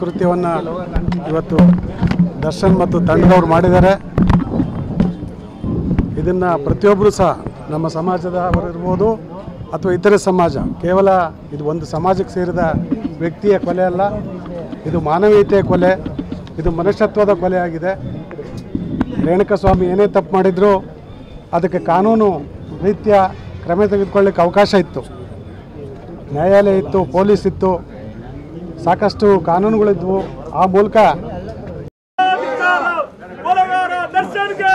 ಕೃತ್ಯವನ್ನು ಇವತ್ತು ದರ್ಶನ್ ಮತ್ತು ತಂಡದವರು ಮಾಡಿದ್ದಾರೆ. ಇದನ್ನು ಪ್ರತಿಯೊಬ್ಬರು ಸಹ ನಮ್ಮ ಸಮಾಜದವರಿರ್ಬೋದು ಅಥವಾ ಇತರೆ ಸಮಾಜ, ಕೇವಲ ಇದು ಒಂದು ಸಮಾಜಕ್ಕೆ ಸೇರಿದ ವ್ಯಕ್ತಿಯ ಕೊಲೆ ಅಲ್ಲ, ಇದು ಮಾನವೀಯತೆಯ ಕೊಲೆ, ಇದು ಮನುಷ್ಯತ್ವದ ಕೊಲೆ ಆಗಿದೆ. ರೇಣುಕಾಸ್ವಾಮಿ ಏನೇ ತಪ್ಪು ಮಾಡಿದ್ರು ಅದಕ್ಕೆ ಕಾನೂನು ರೀತಿಯ ಕ್ರಮ ತೆಗೆದುಕೊಳ್ಳಿಕ್ಕೆ ಅವಕಾಶ ಇತ್ತು. ನ್ಯಾಯಾಲಯ ಇತ್ತು, ಪೊಲೀಸ್ ಇತ್ತು, ಸಾಕಷ್ಟು ಕಾನೂನುಗಳಿದ್ವು. ಆ ಮೂಲಕ ದರ್ಶನ್ಗೆ